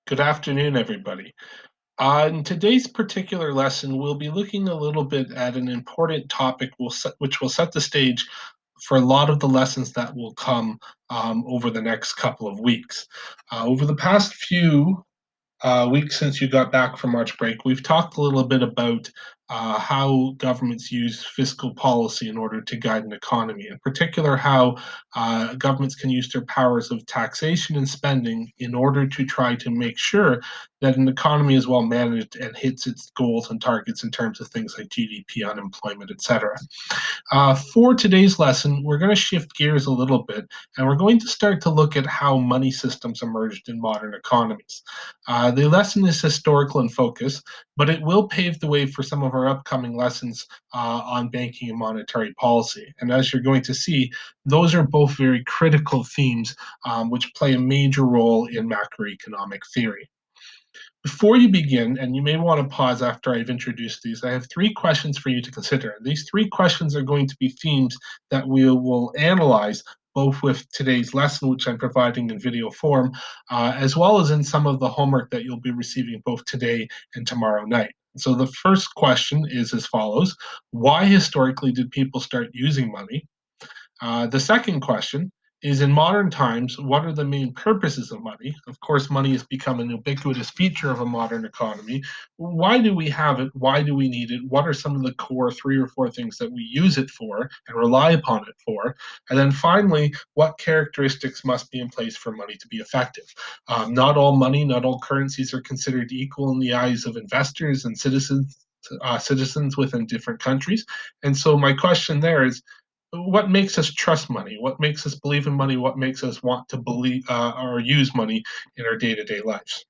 Good afternoon, everybody. In today's particular lesson, we'll be looking a little bit at an important topic which will set the stage for a lot of the lessons that will come over the next couple of weeks. Over the past few weeks since you got back from March break, we've talked a little bit about how governments use fiscal policy in order to guide an economy. In particular, how governments can use their powers of taxation and spending in order to try to make sure that an economy is well managed and hits its goals and targets in terms of things like GDP, unemployment, etc. For today's lesson, we're going to shift gears a little bit, and we're going to start to look at how money systems emerged in modern economies. The lesson is historical in focus, but it will pave the way for some of our upcoming lessons on banking and monetary policy. And as you're going to see, those are both very critical themes which play a major role in macroeconomic theory. Before you begin, and you may want to pause after I've introduced these, I have three questions for you to consider. These three questions are going to be themes that we will analyze both with today's lesson, which I'm providing in video form, as well as in some of the homework that you'll be receiving both today and tomorrow night. So the first question is as follows: why historically did people start using money? The second question is, in modern times, what are the main purposes of money? Of course, money has become an ubiquitous feature of a modern economy. Why do we have it? Why do we need it? What are some of the core three or four things that we use it for and rely upon it for? And then finally, what characteristics must be in place for money to be effective? Not all money, not all currencies are considered equal in the eyes of investors and citizens within different countries. And so my question there is, what makes us trust money? What makes us believe in money? What makes us want to believe or use money in our day-to-day lives?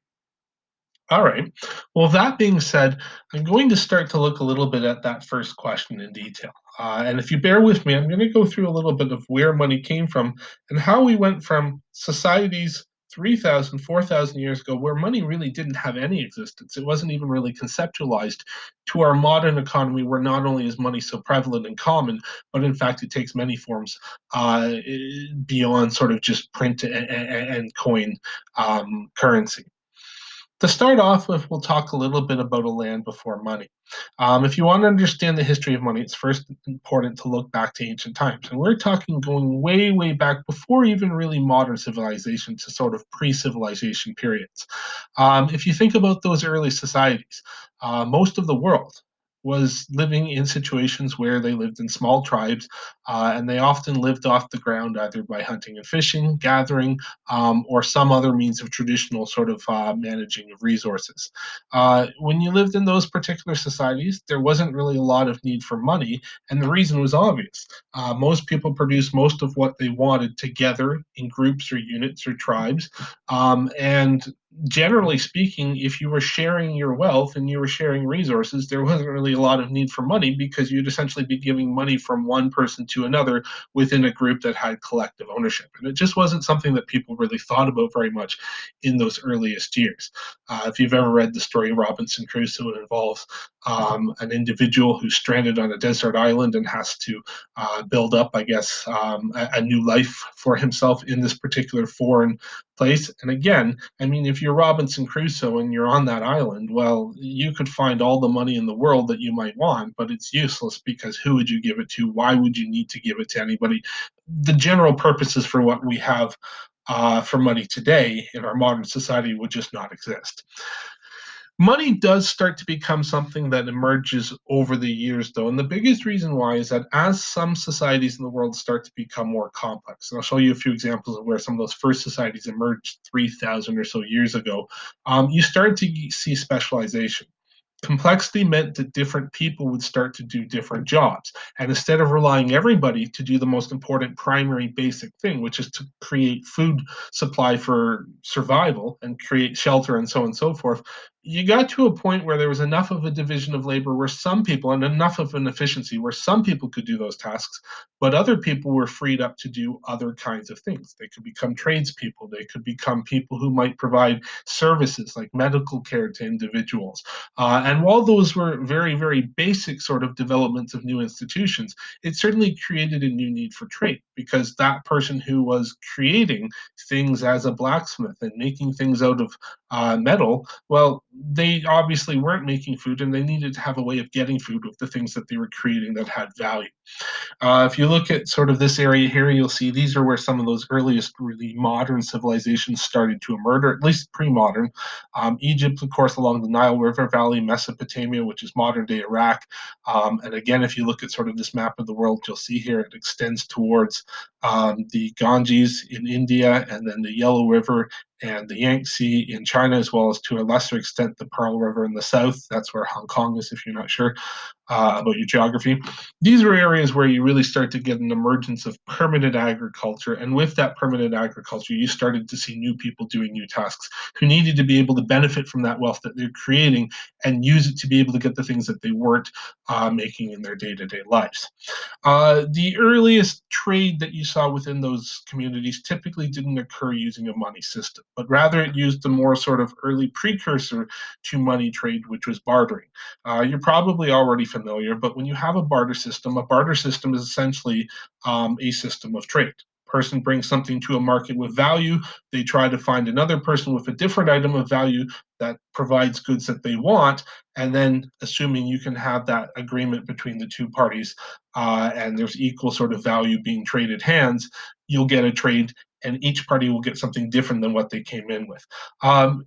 All right. Well, that being said, I'm going to start to look a little bit at that first question in detail. And if you bear with me, I'm going to go through a little bit of where money came from and how we went from societies 3,000, 4,000 years ago, where money really didn't have any existence. It wasn't even really conceptualized, to our modern economy, where not only is money so prevalent and common, but in fact, it takes many forms beyond sort of just print and coin currency. To start off with, we'll talk a little bit about a land before money. If you want to understand the history of money, it's first important to look back to ancient times. And we're talking going way, way back before even really modern civilization to sort of pre civilization periods. If you think about those early societies, most of the world was living in situations where they lived in small tribes, and they often lived off the ground either by hunting and fishing, gathering, or some other means of traditional sort of managing of resources. When you lived in those particular societies, there wasn't really a lot of need for money, and the reason was obvious. Most people produced most of what they wanted together in groups or units or tribes, and generally speaking, if you were sharing your wealth and you were sharing resources, there wasn't really a lot of need for money because you'd essentially be giving money from one person to another within a group that had collective ownership. And it just wasn't something that people really thought about very much in those earliest years. If you've ever read the story of Robinson Crusoe, it involves an individual who's stranded on a desert island and has to build up, I guess, a new life for himself in this particular foreign place. And again, I mean, if you're Robinson Crusoe and you're on that island, well, you could find all the money in the world that you might want, but it's useless because who would you give it to? Why would you need to give it to anybody? The general purposes for what we have for money today in our modern society would just not exist. Money does start to become something that emerges over the years, though. And the biggest reason why is that as some societies in the world start to become more complex, and I'll show you a few examples of where some of those first societies emerged 3,000 or so years ago, you start to see specialization. Complexity meant that different people would start to do different jobs. And instead of relying everybody to do the most important primary basic thing, which is to create food supply for survival and create shelter and so on and so forth, you got to a point where there was enough of a division of labor where some people, and enough of an efficiency where some people could do those tasks, but other people were freed up to do other kinds of things. They could become tradespeople, they could become people who might provide services like medical care to individuals. And while those were very, very basic sort of developments of new institutions, it certainly created a new need for trade because that person who was creating things as a blacksmith and making things out of metal, well, they obviously weren't making food and they needed to have a way of getting food with the things that they were creating that had value. If you look at sort of this area here, you'll see these are where some of those earliest really modern civilizations started to emerge, or at least pre-modern. Egypt, of course, along the Nile River Valley, Mesopotamia, which is modern-day Iraq. And again, if you look at sort of this map of the world, you'll see here it extends towards the Ganges in India, and then the Yellow River and the Yangtze in China, as well as to a lesser extent the Pearl River in the south. That's where Hong Kong is, if you're not sure about your geography. These are areas where you really start to get an emergence of permanent agriculture. And with that permanent agriculture, you started to see new people doing new tasks who needed to be able to benefit from that wealth that they're creating and use it to be able to get the things that they weren't making in their day to day lives. The earliest trade that you saw within those communities typically didn't occur using a money system, but rather it used a more sort of early precursor to money trade, which was bartering. You're probably already familiar, but when you have a barter system is essentially a system of trade. Person brings something to a market with value. They try to find another person with a different item of value that provides goods that they want. And then, assuming you can have that agreement between the two parties and there's equal sort of value being traded hands, you'll get a trade and each party will get something different than what they came in with.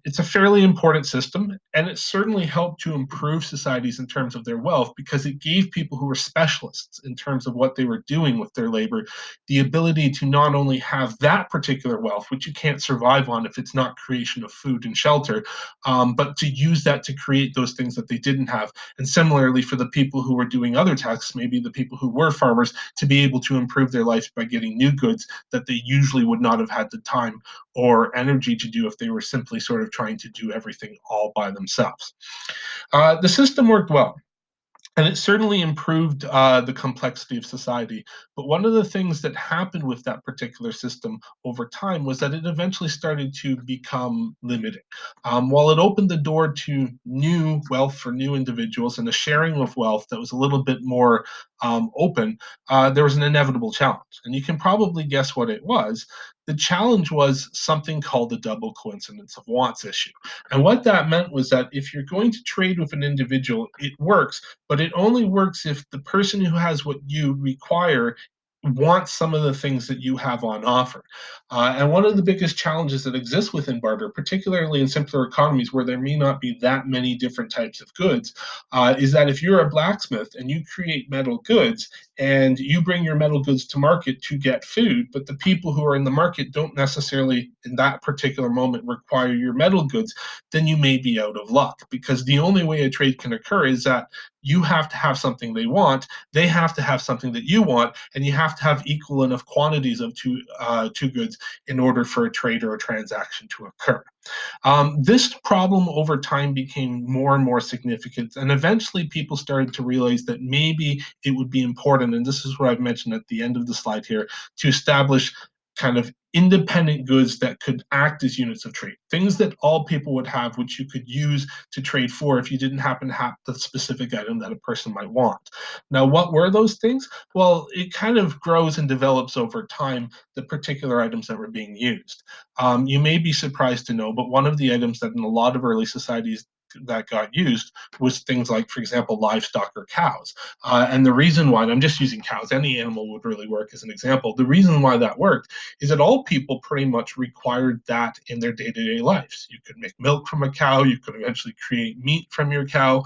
It's a fairly important system, and it certainly helped to improve societies in terms of their wealth because it gave people who were specialists in terms of what they were doing with their labor the ability to not only have that particular wealth, which you can't survive on if it's not creation of food and shelter, but to use that to create those things that they didn't have. And similarly, for the people who were doing other tasks, maybe the people who were farmers, to be able to improve their life by getting new goods that they usually would not have had the time or energy to do if they were simply sort of trying to do everything all by themselves. The system worked well. And it certainly improved the complexity of society. But one of the things that happened with that particular system over time was that it eventually started to become limiting. While it opened the door to new wealth for new individuals and a sharing of wealth that was a little bit more open, there was an inevitable challenge. And you can probably guess what it was. The challenge was something called the double coincidence of wants issue. And what that meant was that if you're going to trade with an individual, it works, but it only works if the person who has what you require wants some of the things that you have on offer. And one of the biggest challenges that exists within barter, particularly in simpler economies where there may not be that many different types of goods, is that if you're a blacksmith and you create metal goods and you bring your metal goods to market to get food, but the people who are in the market don't necessarily in that particular moment require your metal goods, then you may be out of luck because the only way a trade can occur is that you have to have something they want, they have to have something that you want, and you have to have equal enough quantities of two goods in order for a trade or a transaction to occur. This problem over time became more and more significant, and eventually people started to realize that maybe it would be important, and this is what I've mentioned at the end of the slide here, to establish kind of independent goods that could act as units of trade, things that all people would have, which you could use to trade for if you didn't happen to have the specific item that a person might want. Now, what were those things? Well, it kind of grows and develops over time, the particular items that were being used. You may be surprised to know, but one of the items that in a lot of early societies that got used was things like, for example, livestock or cows. And the reason why, and I'm just using cows, any animal would really work as an example. The reason why that worked is that all people pretty much required that in their day to day lives. You could make milk from a cow, you could eventually create meat from your cow.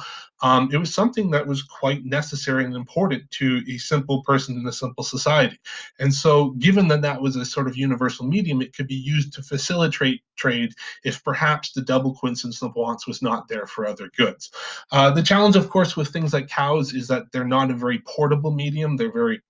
It was something that was quite necessary and important to a simple person in a simple society. And so, given that that was a sort of universal medium, it could be used to facilitate trade if perhaps the double coincidence of wants was not there for other goods. The challenge, of course, with things like cows is that they're not a very portable medium. They're very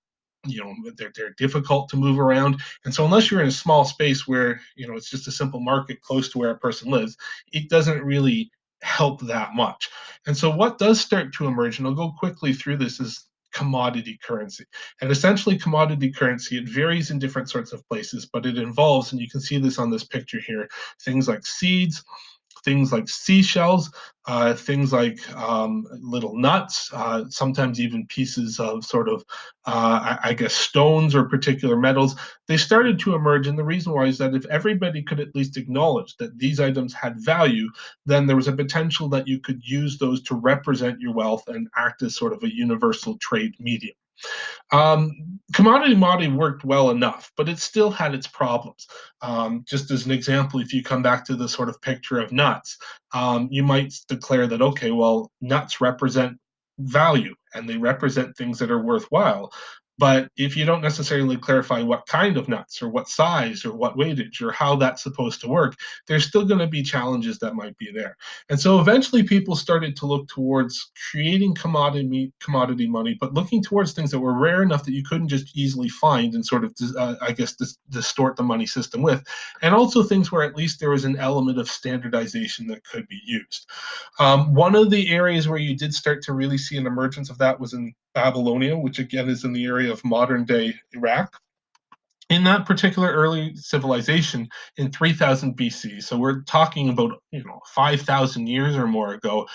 they're difficult to move around, and so unless you're in a small space where it's just a simple market close to where a person lives, it doesn't really help that much. And so what does start to emerge, and I'll go quickly through this, is commodity currency. And essentially, commodity currency, it varies in different sorts of places, but it involves, and you can see this on this picture here, things like seeds, things like seashells, things like little nuts, sometimes even pieces of sort of, I guess, stones or particular metals. They started to emerge, and the reason why is that if everybody could at least acknowledge that these items had value, then there was a potential that you could use those to represent your wealth and act as sort of a universal trade medium. Commodity money worked well enough, but it still had its problems. Just as an example, if you come back to the sort of picture of nuts, you might declare that, okay, well, nuts represent value and they represent things that are worthwhile. But if you don't necessarily clarify what kind of nuts or what size or what weightage or how that's supposed to work, there's still going to be challenges that might be there. And so eventually people started to look towards creating commodity money, but looking towards things that were rare enough that you couldn't just easily find and sort of, I guess, distort the money system with. And also things where at least there was an element of standardization that could be used. One of the areas where you did start to really see an emergence of that was in Babylonia, which again is in the area of modern day Iraq. In that particular early civilization in 3000 BC, so we're talking about 5,000 years or more ago,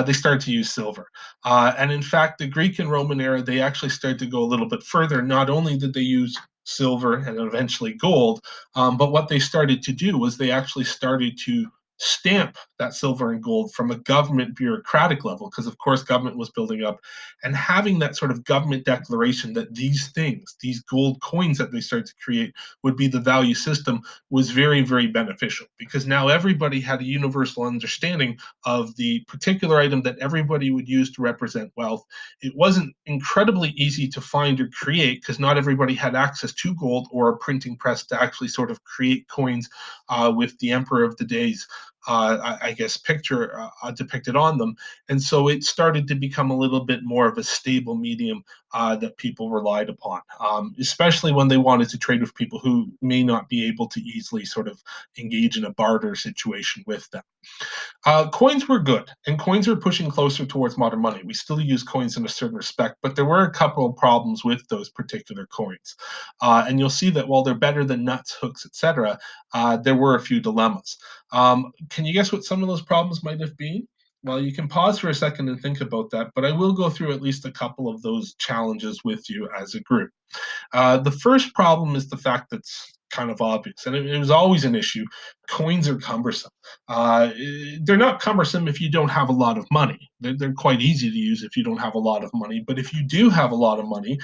they started to use silver. And in fact, the Greek and Roman era, they actually started to go a little bit further. Not only did they use silver and eventually gold, but what they started to do was they actually started to stamp that silver and gold from a government bureaucratic level, because of course government was building up, and having that sort of government declaration that these things, these gold coins that they started to create, would be the value system was very, very beneficial, because now everybody had a universal understanding of the particular item that everybody would use to represent wealth. It wasn't incredibly easy to find or create because not everybody had access to gold or a printing press to actually sort of create coins with the emperor of the days, I guess, picture depicted on them. And so it started to become a little bit more of a stable medium that people relied upon, especially when they wanted to trade with people who may not be able to easily sort of engage in a barter situation with them. Coins were good, and coins are pushing closer towards modern money. We still use coins in a certain respect, but there were a couple of problems with those particular coins. And you'll see that while they're better than nuts, hooks, etc., there were a few dilemmas. Can you guess what some of those problems might have been? Well, you can pause for a second and think about that, but I will go through at least a couple of those challenges with you as a group. The first problem is the fact that's kind of obvious, and it was always an issue. Coins are cumbersome. Uh, they're not cumbersome if you don't have a lot of money. They're quite easy to use if you don't have a lot of money. But if you do have a lot of money,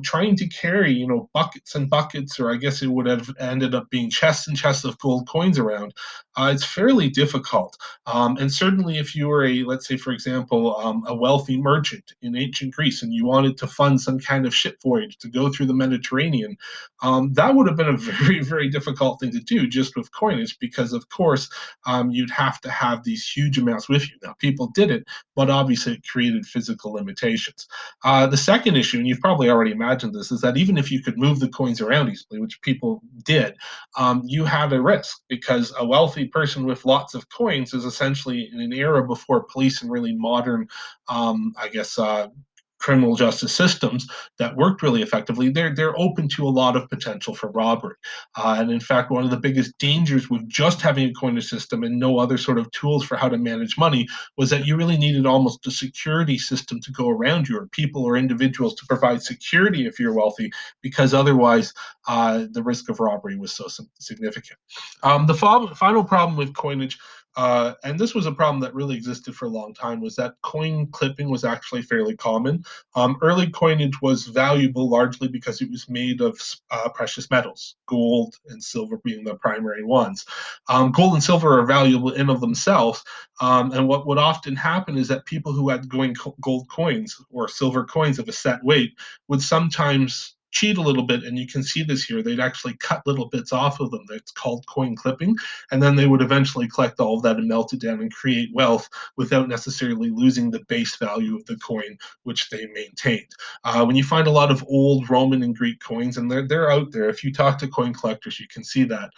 trying to carry, buckets and buckets, or I guess it would have ended up being chests and chests of gold coins around, it's fairly difficult. And certainly, if you were let's say, for example, a wealthy merchant in ancient Greece and you wanted to fund some kind of ship voyage to go through the Mediterranean, that would have been a very, very difficult thing to do just with coinage, because, of course, you'd have to have these huge amounts with you. Now, people did it, but obviously it created physical limitations. The second issue, and you've probably already imagined this, is that even if you could move the coins around easily, which people did, you had a risk, because a wealthy person with lots of coins is essentially in an era before police and really modern, I guess, criminal justice systems that worked really effectively. They're open to a lot of potential for robbery. And in fact, one of the biggest dangers with just having a coinage system and no other sort of tools for how to manage money was that you really needed almost a security system to go around you, or people or individuals to provide security if you're wealthy, because otherwise the risk of robbery was so significant. The final problem with coinage, and this was a problem that really existed for a long time, was that coin clipping was actually fairly common. Early coinage was valuable largely because it was made of precious metals, gold and silver being the primary ones. Gold and silver are valuable in of themselves, and what would often happen is that people who had gold coins or silver coins of a set weight would sometimes cheat a little bit, and you can see this here. They'd actually cut little bits off of them. That's called coin clipping, and then they would eventually collect all of that and melt it down and create wealth without necessarily losing the base value of the coin which they maintained. When you find a lot of old Roman and Greek coins, and they're out there, if you talk to coin collectors, you can see that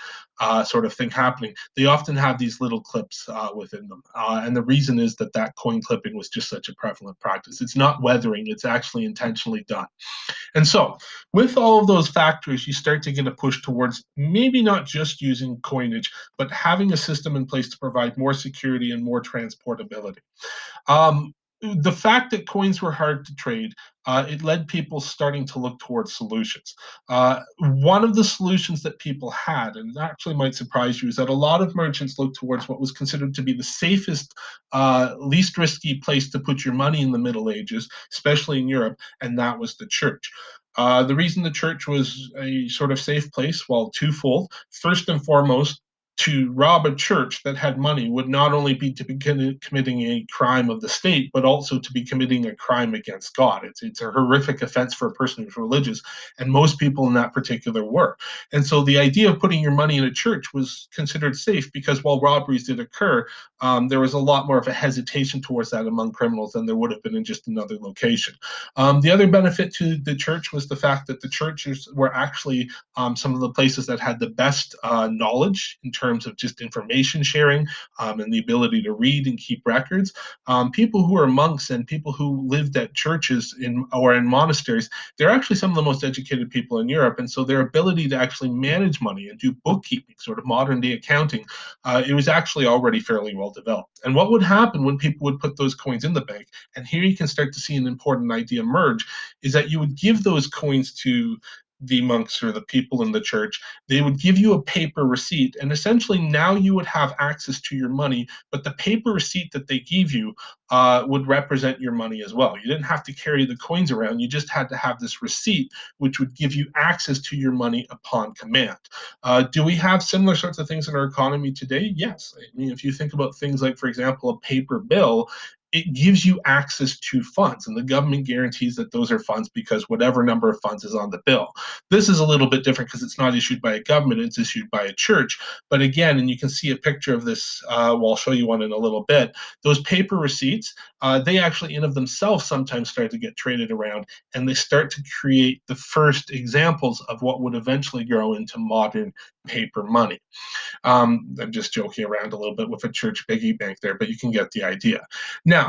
sort of thing happening. They often have these little clips within them, and the reason is that that coin clipping was just such a prevalent practice. It's not weathering; it's actually intentionally done. And so, with all of those factors, you start to get a push towards maybe not just using coinage, but having a system in place to provide more security and more transportability. Um, the fact that coins were hard to trade, it led people starting to look towards solutions. One of the solutions that people had, and it actually might surprise you, is that a lot of merchants looked towards what was considered to be the safest, least risky place to put your money in the Middle Ages, especially in Europe, and that was the church. The reason the church was a sort of safe place, well, twofold. First and foremost, to rob a church that had money would not only be to be committing a crime of the state, but also to be committing a crime against God. It's a horrific offense for a person who's religious, and most people in that particular were. And so the idea of putting your money in a church was considered safe because while robberies did occur, there was a lot more of a hesitation towards that among criminals than there would have been in just another location. The other benefit to the church was the fact that the churches were actually some of the places that had the best knowledge in terms of just information sharing and the ability to read and keep records. People who are monks and people who lived at churches or in monasteries, they're actually some of the most educated people in Europe. And so their ability to actually manage money and do bookkeeping, sort of modern day accounting, it was actually already fairly well developed. And what would happen when people would put those coins in the bank, and here you can start to see an important idea emerge, is that you would give those coins to the monks or the people in the church. They would give you a paper receipt, and essentially now you would have access to your money, but the paper receipt that they gave you would represent your money as well. You didn't have to carry the coins around, you just had to have this receipt, which would give you access to your money upon command. Do we have similar sorts of things in our economy today? Yes. I mean, if you think about things like, for example, a paper bill, it gives you access to funds, and the government guarantees that those are funds because whatever number of funds is on the bill. This is a little bit different because it's not issued by a government, it's issued by a church. But again, and you can see a picture of this, well, I'll show you one in a little bit. Those paper receipts, they actually in of themselves sometimes start to get traded around, and they start to create the first examples of what would eventually grow into modern paper money. I'm just joking around a little bit with a church piggy bank there, but you can get the idea. Now,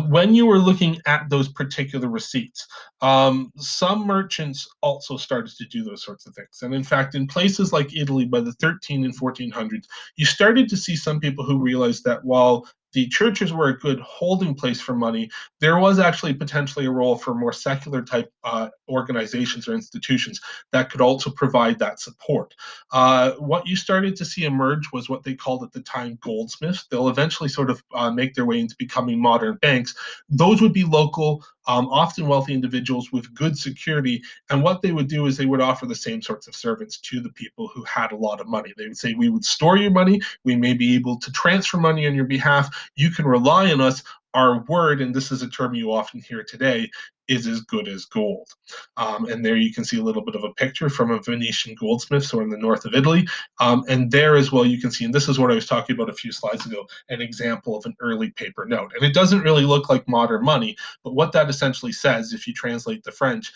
when you were looking at those particular receipts, some merchants also started to do those sorts of things. And in fact, in places like Italy by the 13 and 1400s, you started to see some people who realized that while the churches were a good holding place for money, there was actually potentially a role for more secular type organizations or institutions that could also provide that support. What you started to see emerge was what they called at the time goldsmiths. They'll eventually sort of make their way into becoming modern banks. Those would be local, often wealthy individuals with good security. And what they would do is they would offer the same sorts of servants to the people who had a lot of money. They would say, we would store your money. We may be able to transfer money on your behalf. You can rely on us. Our word, and this is a term you often hear today, is as good as gold. And there you can see a little bit of a picture from a Venetian goldsmith, so in the north of Italy. And there as well, you can see, and this is what I was talking about a few slides ago, an example of an early paper note. And it doesn't really look like modern money, but what that essentially says, if you translate the French,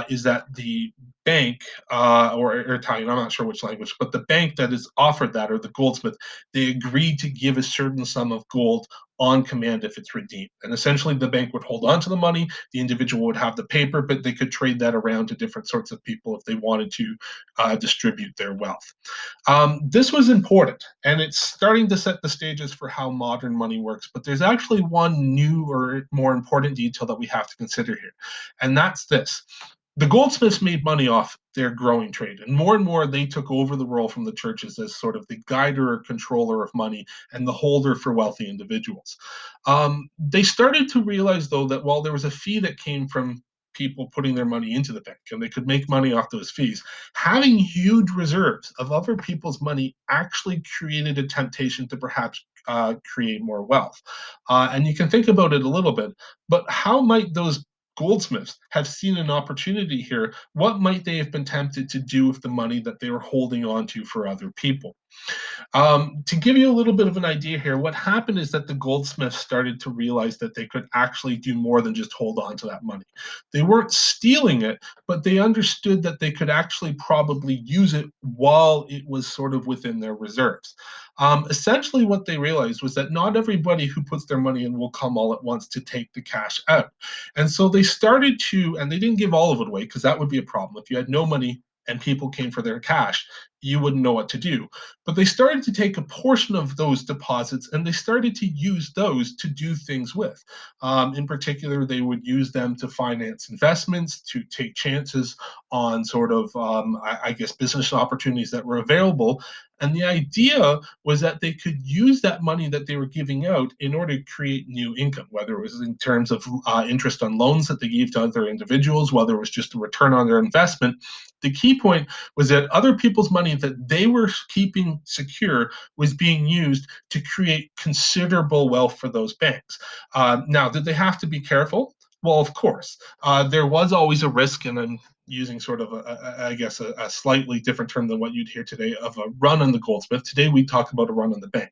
is that the bank or Italian, I'm not sure which language, but the bank that is offered that, or the goldsmith, they agreed to give a certain sum of gold on command if it's redeemed. And essentially, the bank would hold on to the money, the individual would have the paper, but they could trade that around to different sorts of people if they wanted to distribute their wealth. This was important, and it's starting to set the stages for how modern money works. But there's actually one new or more important detail that we have to consider here, and that's this. The goldsmiths made money off their growing trade, and more they took over the role from the churches as sort of the guider or controller of money and the holder for wealthy individuals. They started to realize, though, that while there was a fee that came from people putting their money into the bank and they could make money off those fees, having huge reserves of other people's money actually created a temptation to perhaps create more wealth. And you can think about it a little bit, but how might those goldsmiths have seen an opportunity here, what might they have been tempted to do with the money that they were holding on to for other people? To give you a little bit of an idea here, what happened is that the goldsmiths started to realize that they could actually do more than just hold on to that money. They weren't stealing it, but they understood that they could actually probably use it while it was sort of within their reserves. Essentially, what they realized was that not everybody who puts their money in will come all at once to take the cash out. And so they started to, and they didn't give all of it away because that would be a problem. If you had no money and people came for their cash, you wouldn't know what to do. But they started to take a portion of those deposits and they started to use those to do things with. In particular, they would use them to finance investments, to take chances on sort of, I guess, business opportunities that were available. And the idea was that they could use that money that they were giving out in order to create new income, whether it was in terms of interest on loans that they gave to other individuals, whether it was just a return on their investment. The key point was that other people's money that they were keeping secure was being used to create considerable wealth for those banks. Now, did they have to be careful? Well, of course. There was always a risk, and I'm using sort of, I guess, a slightly different term than what you'd hear today of a run on the goldsmith. Today, we talk about a run on the bank.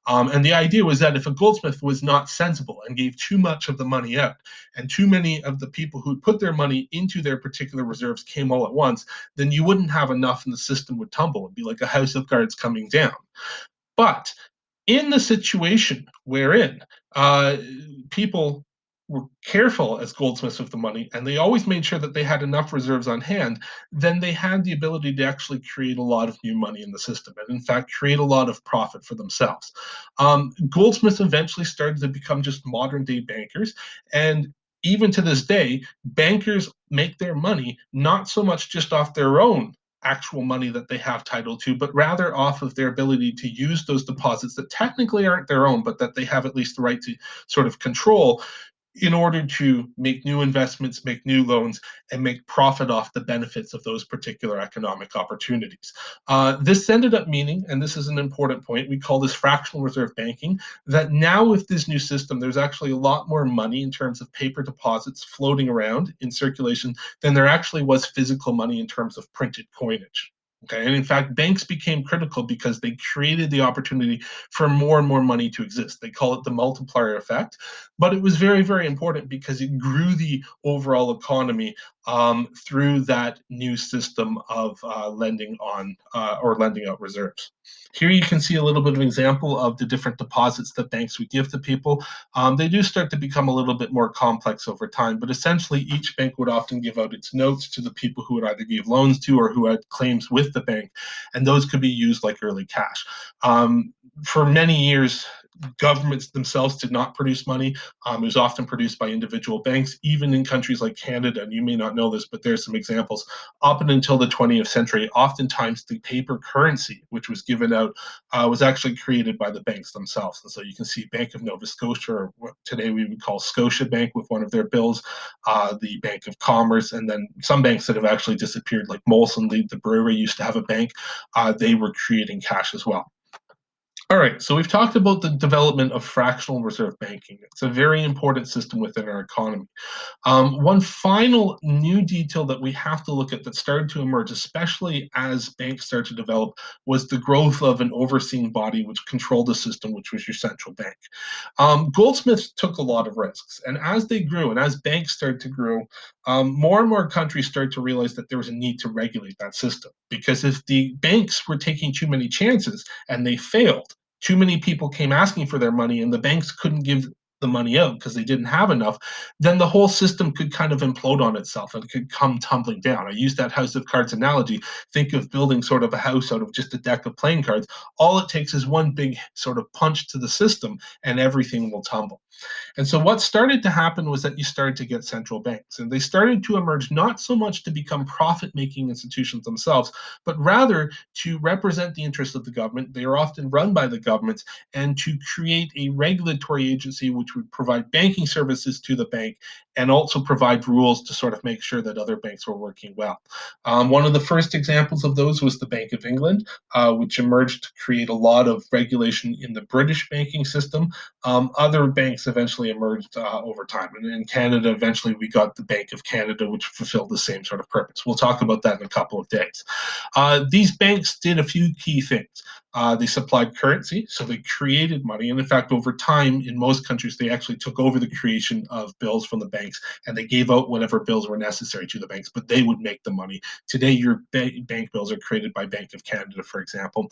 And the idea was that if a goldsmith was not sensible and gave too much of the money out, and too many of the people who put their money into their particular reserves came all at once, then you wouldn't have enough and the system would tumble. It'd be like a house of cards coming down. But in the situation wherein uh, people were careful as goldsmiths with the money and they always made sure that they had enough reserves on hand, then they had the ability to actually create a lot of new money in the system and, in fact, create a lot of profit for themselves. Goldsmiths eventually started to become just modern day bankers. And even to this day, bankers make their money not so much just off their own actual money that they have title to, but rather off of their ability to use those deposits that technically aren't their own, but that they have at least the right to sort of control in order to make new investments, make new loans, and make profit off the benefits of those particular economic opportunities. This ended up meaning, and this is an important point, we call this fractional reserve banking, that now with this new system, there's actually a lot more money in terms of paper deposits floating around in circulation than there actually was physical money in terms of printed coinage. Okay, and in fact, banks became critical because they created the opportunity for more and more money to exist. They call it the multiplier effect, but it was very, very important because it grew the overall economy through that new system of lending on or lending out reserves. Here you can see a little bit of an example of the different deposits that banks would give to people. They do start to become a little bit more complex over time, but essentially each bank would often give out its notes to the people who would either give loans to or who had claims with the bank, and those could be used like early cash. For many years, governments themselves did not produce money. It was often produced by individual banks, even in countries like Canada. And you may not know this, but there's some examples. Up and until the 20th century, oftentimes the paper currency, which was given out, was actually created by the banks themselves. And so you can see Bank of Nova Scotia, or what today we would call Scotia Bank, with one of their bills, the Bank of Commerce, and then some banks that have actually disappeared, like Molson, the brewery, used to have a bank. They were creating cash as well. All right, so we've talked about the development of fractional reserve banking. It's a very important system within our economy. One final new detail that we have to look at that started to emerge, especially as banks started to develop, was the growth of an overseeing body which controlled the system, which was your central bank. Goldsmiths took a lot of risks, and as they grew and as banks started to grow, more and more countries started to realize that there was a need to regulate that system. Because if the banks were taking too many chances and they failed, too many people came asking for their money, and the banks couldn't give the money out because they didn't have enough, then the whole system could kind of implode on itself and it could come tumbling down. I use that house of cards analogy. Think of building sort of a house out of just a deck of playing cards. All it takes is one big sort of punch to the system and everything will tumble. And so what started to happen was that you started to get central banks, and they started to emerge not so much to become profit-making institutions themselves, but rather to represent the interests of the government. They are often run by the governments, and to create a regulatory agency which which would provide banking services to the bank and also provide rules to sort of make sure that other banks were working well. One of the first examples of those was the Bank of England, which emerged to create a lot of regulation in the British banking system. Other banks eventually emerged over time. And in Canada, eventually we got the Bank of Canada, which fulfilled the same sort of purpose. We'll talk about that in a couple of days. These banks did a few key things. They supplied currency, so they created money. And in fact, over time, in most countries, they actually took over the creation of bills from the banks and they gave out whatever bills were necessary to the banks, but they would make the money. Today, your bank bills are created by Bank of Canada, for example.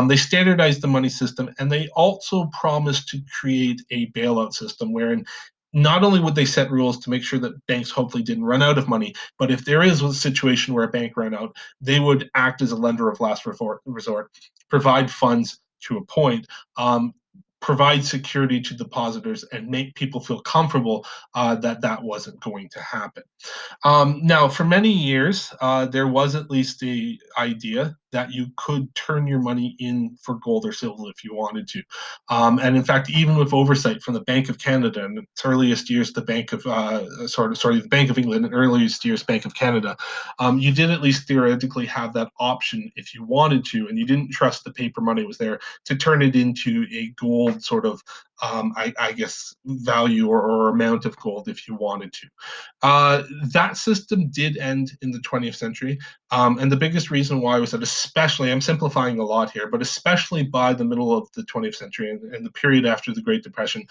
They standardized the money system and they also promised to create a bailout system wherein not only would they set rules to make sure that banks hopefully didn't run out of money, but if there is a situation where a bank ran out, they would act as a lender of last resort, provide funds to a point, provide security to depositors, and make people feel comfortable that that wasn't going to happen. Now, for many years, there was at least the idea that you could turn your money in for gold or silver if you wanted to. And in fact, even with oversight from the Bank of Canada in its earliest years, the Bank of the Bank of England in earliest years, Bank of Canada, you did at least theoretically have that option if you wanted to, and you didn't trust the paper money was there to turn it into a gold sort of, I guess, value or amount of gold if you wanted to. That system did end in the 20th century. And the biggest reason why was that, especially, I'm simplifying a lot here, but especially by the middle of the 20th century and the period after the Great Depression,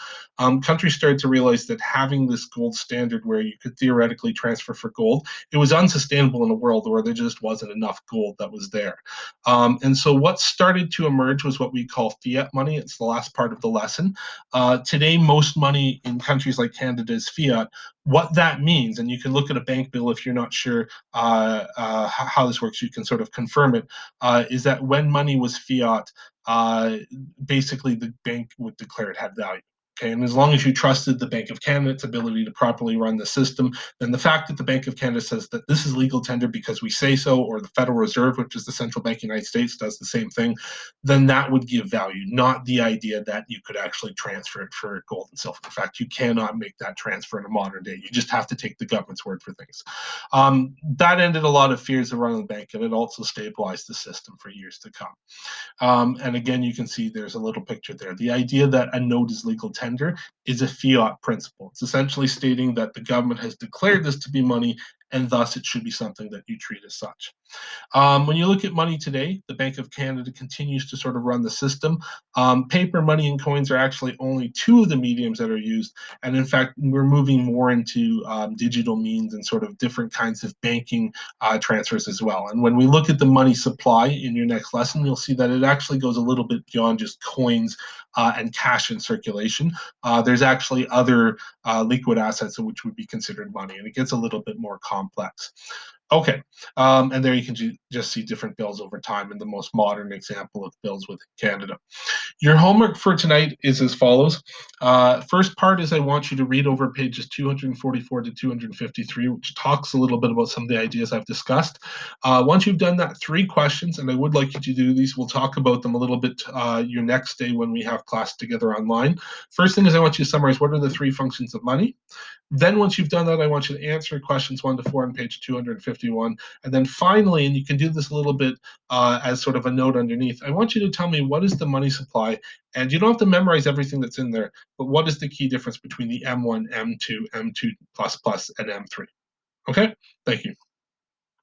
countries started to realize that having this gold standard where you could theoretically transfer for gold, it was unsustainable in a world where there just wasn't enough gold that was there. And so what started to emerge was what we call fiat money. It's the last part of the lesson. Today, most money in countries like Canada is fiat. What that means, and you can look at a bank bill if you're not sure how this works, you can sort of confirm it, is that when money was fiat, uh, basically the bank would declare it had value. Okay, and as long as you trusted the Bank of Canada's ability to properly run the system, then the fact that the Bank of Canada says that this is legal tender because we say so, or the Federal Reserve, which is the central bank of the United States, does the same thing, then that would give value, not the idea that you could actually transfer it for gold and silver. In fact, you cannot make that transfer in a modern day. You just have to take the government's word for things. That ended a lot of fears around the bank, and it also stabilized the system for years to come. And again, you can see there's a little picture there. The idea that a note is legal tender is a fiat principle. It's essentially stating that the government has declared this to be money, and thus it should be something that you treat as such. When you look at money today, the Bank of Canada continues to sort of run the system. Paper money and coins are actually only two of the mediums that are used. And in fact, we're moving more into digital means and sort of different kinds of banking transfers as well. And when we look at the money supply in your next lesson, you'll see that it actually goes a little bit beyond just coins and cash in circulation. There's actually other liquid assets which would be considered money, and it gets a little bit more complex. Okay, and there you can just see different bills over time and the most modern example of bills with Canada. Your homework for tonight is as follows. First part is I want you to read over pages 244 to 253, which talks a little bit about some of the ideas I've discussed. Once you've done that, three questions, and I would like you to do these. We'll talk about them a little bit your next day when we have class together online. First thing is I want you to summarize what are the three functions of money. Then once you've done that, I want you to answer questions 1 to 4 on page 251. And then finally, and you can do this a little bit as sort of a note underneath, I want you to tell me what is the money supply. And you don't have to memorize everything that's in there, but what is the key difference between the M1, M2, M2++, and M3? Okay? Thank you.